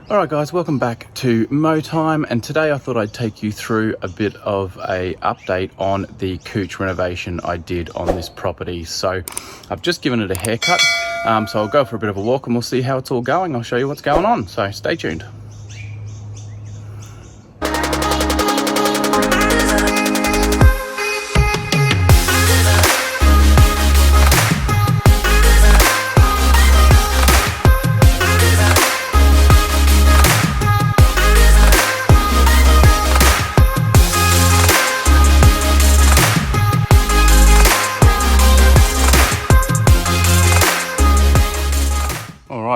Alright guys, welcome back to Mo Time, and today I thought I'd take you through a bit of a update on the COUCH renovation I did on this property. So I've just given it a haircut, so I'll go for a bit of a walk and we'll see how it's all going. I'll show you what's going on, so stay tuned.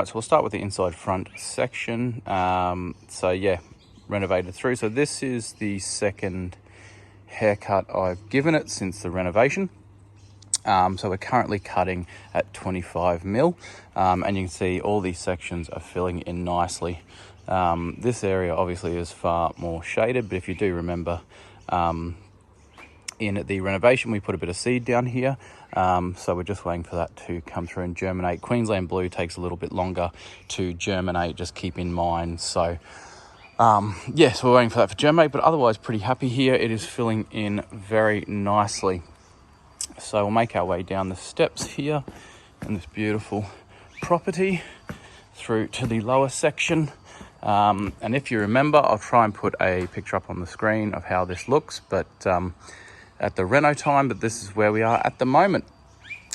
So we'll start with the inside front section. So yeah, renovated through. So this is the second haircut I've given it since the renovation. So we're currently cutting at 25 mil, and you can see all these sections are filling in nicely. This area obviously is far more shaded, but if you do remember, in the renovation we put a bit of seed down here, so we're just waiting for that to come through and germinate. Queensland blue takes a little bit longer to germinate, just keep in mind. So yes, we're waiting for that to germinate, but otherwise pretty happy here. It is filling in very nicely. So we'll make our way down the steps here in this beautiful property through to the lower section. And if you remember, I'll try and put a picture up on the screen of how this looks, but at the reno time, but this is where we are at the moment.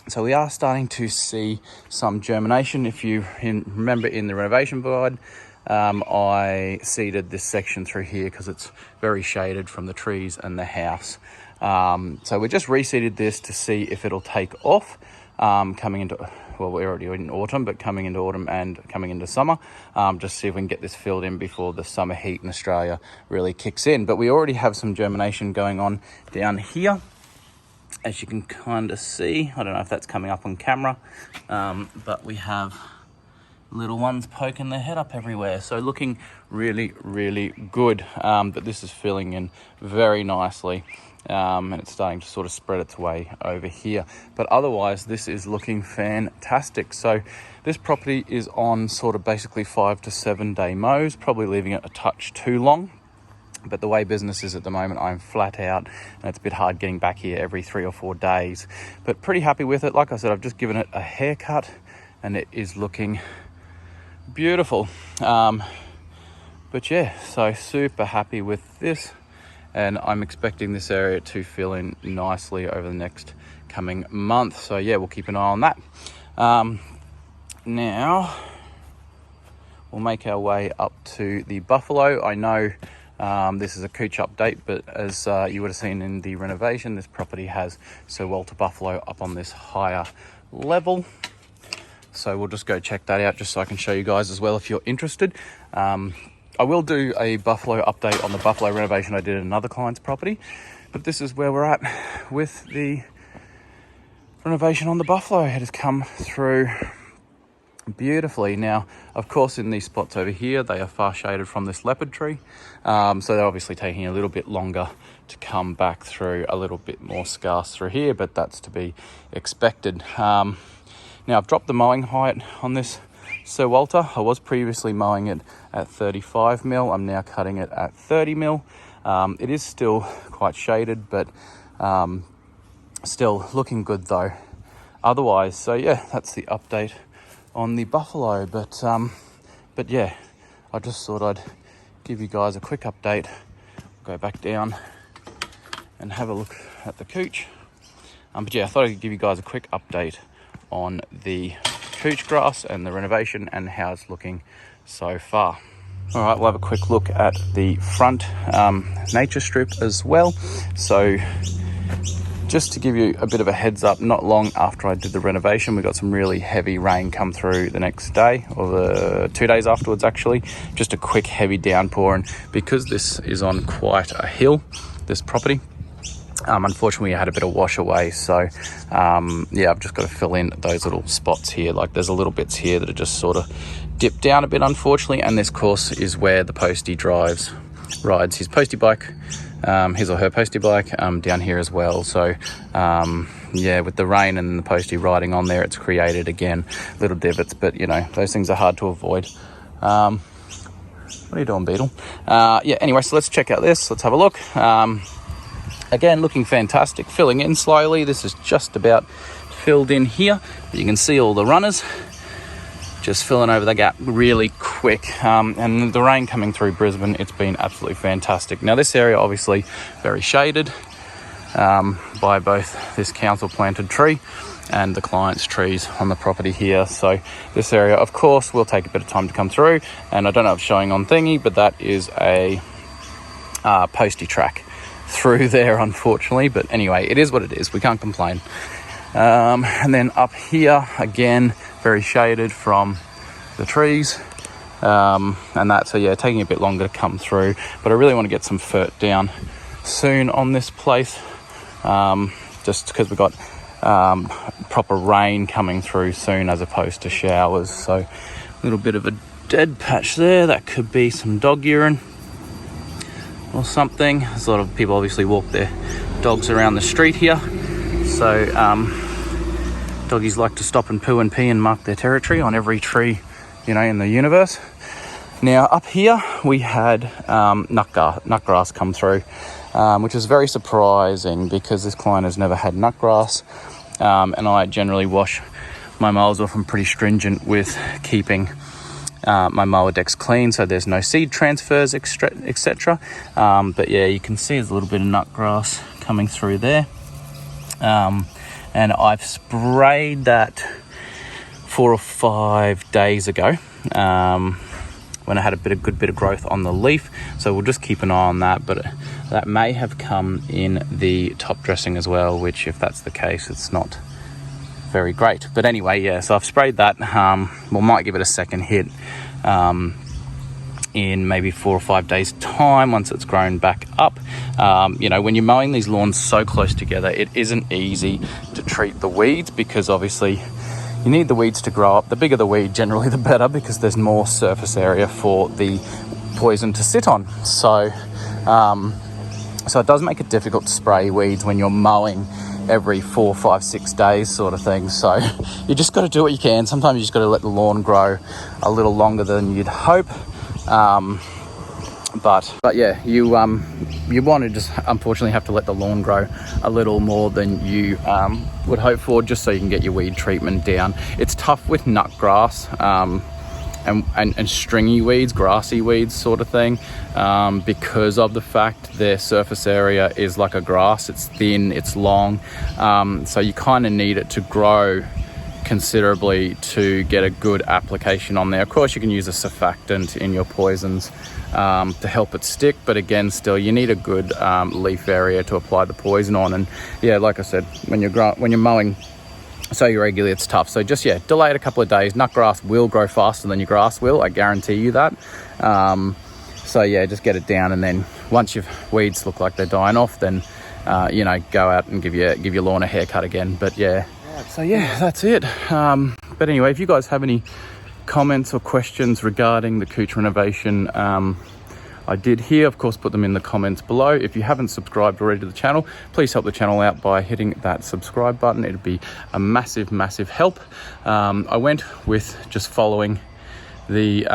So we are starting to see some germination. If you remember in the renovation guide, I seeded this section through here because it's very shaded from the trees and the house. So we just reseeded this to see if it'll take off coming into, well, we're already in autumn, but coming into autumn and coming into summer, just see if we can get this filled in before the summer heat in Australia really kicks in. But we already have some germination going on down here, as you can kind of see. I don't know if that's coming up on camera, but we have little ones poking their head up everywhere, so looking really, really good. But this is filling in very nicely. And it's starting to sort of spread its way over here, but otherwise this is looking fantastic. So this property is on sort of basically 5 to 7 day mows, probably leaving it a touch too long, but the way business is at the moment, I'm flat out and it's a bit hard getting back here every 3 or 4 days, but pretty happy with it. Like I said, I've just given it a haircut and it is looking beautiful. But yeah, so super happy with this, and I'm expecting this area to fill in nicely over the next coming month. So yeah, we'll keep an eye on that. Now we'll make our way up to the buffalo. I know this is a COUCH update, but as you would have seen in the renovation, this property has Sir Walter buffalo up on this higher level. So we'll just go check that out just so I can show you guys as well if you're interested. I will do a buffalo update on the buffalo renovation I did at another client's property, but this is where we're at with the renovation on the buffalo. It has come through beautifully. Now, of course, in these spots over here, they are far shaded from this leopard tree, so they're obviously taking a little bit longer to come back through, a little bit more scarce through here, but that's to be expected. Now, I've dropped the mowing height on this Sir Walter. I was previously mowing it at 35 mil. I'm now cutting it at 30 mil. It is still quite shaded, but still looking good though. Otherwise, so yeah, that's the update on the buffalo. But yeah, I just thought I'd give you guys a quick update. Go back down and have a look at the COUCH. But yeah, I thought I'd give you guys a quick update on the COUCH grass and the renovation and how it's looking so far. All right, we'll have a quick look at the front nature strip as well. So just to give you a bit of a heads up, not long after I did the renovation, we got some really heavy rain come through the next day, or the 2 days afterwards actually, just a quick heavy downpour. And because this is on quite a hill, this property, unfortunately I had a bit of wash away, so yeah, I've just got to fill in those little spots here. Like there's a little bits here that are just sort of dipped down a bit, unfortunately, and this course is where the postie rides his postie bike, his or her postie bike, down here as well. So yeah, with the rain and the postie riding on there, it's created again little divots, but you know, those things are hard to avoid. What are you doing, beetle? Yeah, anyway, so let's check out this. Let's have a look. Again, looking fantastic, filling in slowly. This is just about filled in here. You can see all the runners just filling over the gap really quick. And the rain coming through Brisbane, it's been absolutely fantastic. Now this area obviously very shaded by both this council planted tree and the client's trees on the property here. So this area, of course, will take a bit of time to come through. And I don't know if it's showing on thingy, but that is a postie track through there, unfortunately. But anyway, it is what it is. We can't complain. And then up here, again, very shaded from the trees. And that, so yeah, taking a bit longer to come through. But I really want to get some fert down soon on this place. Just because we've got proper rain coming through soon as opposed to showers. So a little bit of a dead patch there. That could be some dog urine or something. There's a lot of people obviously walk their dogs around the street here. So doggies like to stop and poo and pee and mark their territory on every tree, you know, in the universe. Now up here we had nutgrass come through, which is very surprising because this client has never had nutgrass. And I generally wash my mowers off. I'm pretty stringent with keeping my mower decks clean, so there's no seed transfers, etc. But yeah, you can see there's a little bit of nutgrass coming through there. And I've sprayed that 4 or 5 days ago when I had a good bit of growth on the leaf. So we'll just keep an eye on that, but that may have come in the top dressing as well, which if that's the case, it's not very great. But anyway, yeah, so I've sprayed that. We might give it a second hit in maybe 4 or 5 days time once it's grown back up. You know, when you're mowing these lawns so close together, it isn't easy to treat the weeds because obviously you need the weeds to grow up. The bigger the weed, generally the better, because there's more surface area for the poison to sit on. So it does make it difficult to spray weeds when you're mowing every 4, 5, 6 days sort of thing. So you just got to do what you can. Sometimes you just got to let the lawn grow a little longer than you'd hope. But yeah, you want to just unfortunately have to let the lawn grow a little more than you would hope for, just so you can get your weed treatment down. It's tough with nut grass and stringy weeds, grassy weeds sort of thing, because of the fact their surface area is like a grass. It's thin, it's long, so you kind of need it to grow considerably to get a good application on there. Of course, you can use a surfactant in your poisons to help it stick, but again, still you need a good leaf area to apply the poison on. And yeah, like I said, when you're mowing so irregularly, it's tough. So just, yeah, delay it a couple of days. Nutgrass will grow faster than your grass will, I guarantee you that. So yeah, just get it down, and then once your weeds look like they're dying off, then you know, go out and give your lawn a haircut again. But yeah, so yeah, that's it. But anyway, if you guys have any comments or questions regarding the COUCH renovation I did here, of course, put them in the comments below. If you haven't subscribed already to the channel, please help the channel out by hitting that subscribe button. It'd be a massive help. I went with just following the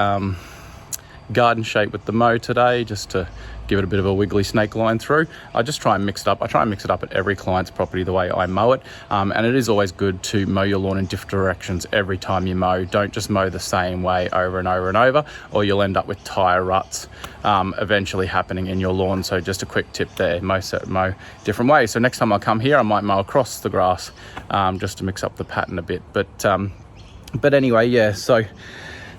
garden shape with the mow today, just to give it a bit of a wiggly snake line through. I just try and mix it up. I try and mix it up at every client's property the way I mow it. And it is always good to mow your lawn in different directions every time you mow. Don't just mow the same way over and over and over, or you'll end up with tire ruts eventually happening in your lawn. So just a quick tip there, mow different ways. So next time I come here, I might mow across the grass just to mix up the pattern a bit. But anyway, yeah, so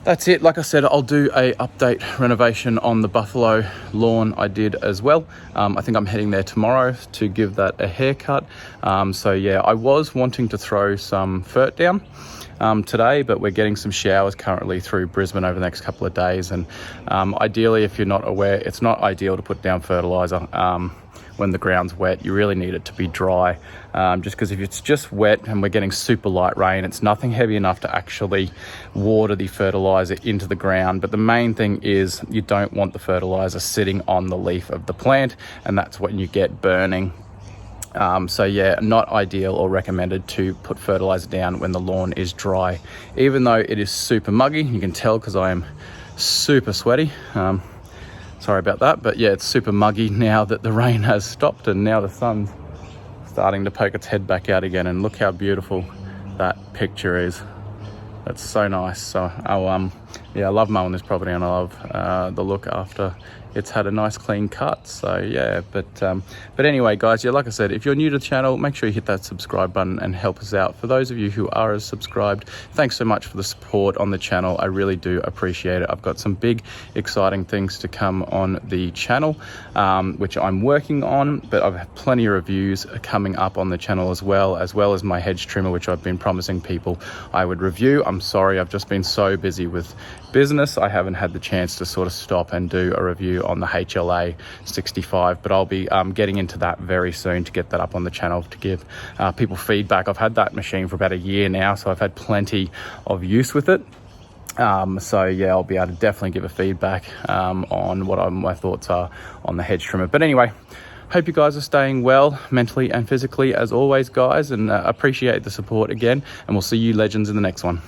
that's it. Like I said, I'll do a update renovation on the buffalo lawn I did as well. I think I'm heading there tomorrow to give that a haircut. So yeah, I was wanting to throw some fert down today, but we're getting some showers currently through Brisbane over the next couple of days. And ideally, if you're not aware, it's not ideal to put down fertilizer when the ground's wet. You really need it to be dry, just because if it's just wet and we're getting super light rain, it's nothing heavy enough to actually water the fertilizer into the ground. But the main thing is you don't want the fertilizer sitting on the leaf of the plant, and that's when you get burning. So yeah, not ideal or recommended to put fertilizer down when the lawn is dry, even though it is super muggy. You can tell because I am super sweaty. Sorry about that, but yeah, it's super muggy now that the rain has stopped, and now the sun's starting to poke its head back out again. And look how beautiful that picture is. That's so nice. So yeah, I love mowing this property, and I love the look after it's had a nice clean cut. So yeah, but anyway guys, yeah, like I said, if you're new to the channel, make sure you hit that subscribe button and help us out. For those of you who are as subscribed, thanks so much for the support on the channel. I really do appreciate it. I've got some big exciting things to come on the channel, which I'm working on, but I've had plenty of reviews coming up on the channel as well as my hedge trimmer, which I've been promising people I would review. I'm sorry, I've just been so busy with business, I haven't had the chance to sort of stop and do a review on the HLA 65, but I'll be getting into that very soon to get that up on the channel to give people feedback. I've had that machine for about a year now, so I've had plenty of use with it. So yeah, I'll be able to definitely give a feedback on what my thoughts are on the hedge trimmer. But anyway, hope you guys are staying well mentally and physically as always, guys, and appreciate the support again, and we'll see you legends in the next one.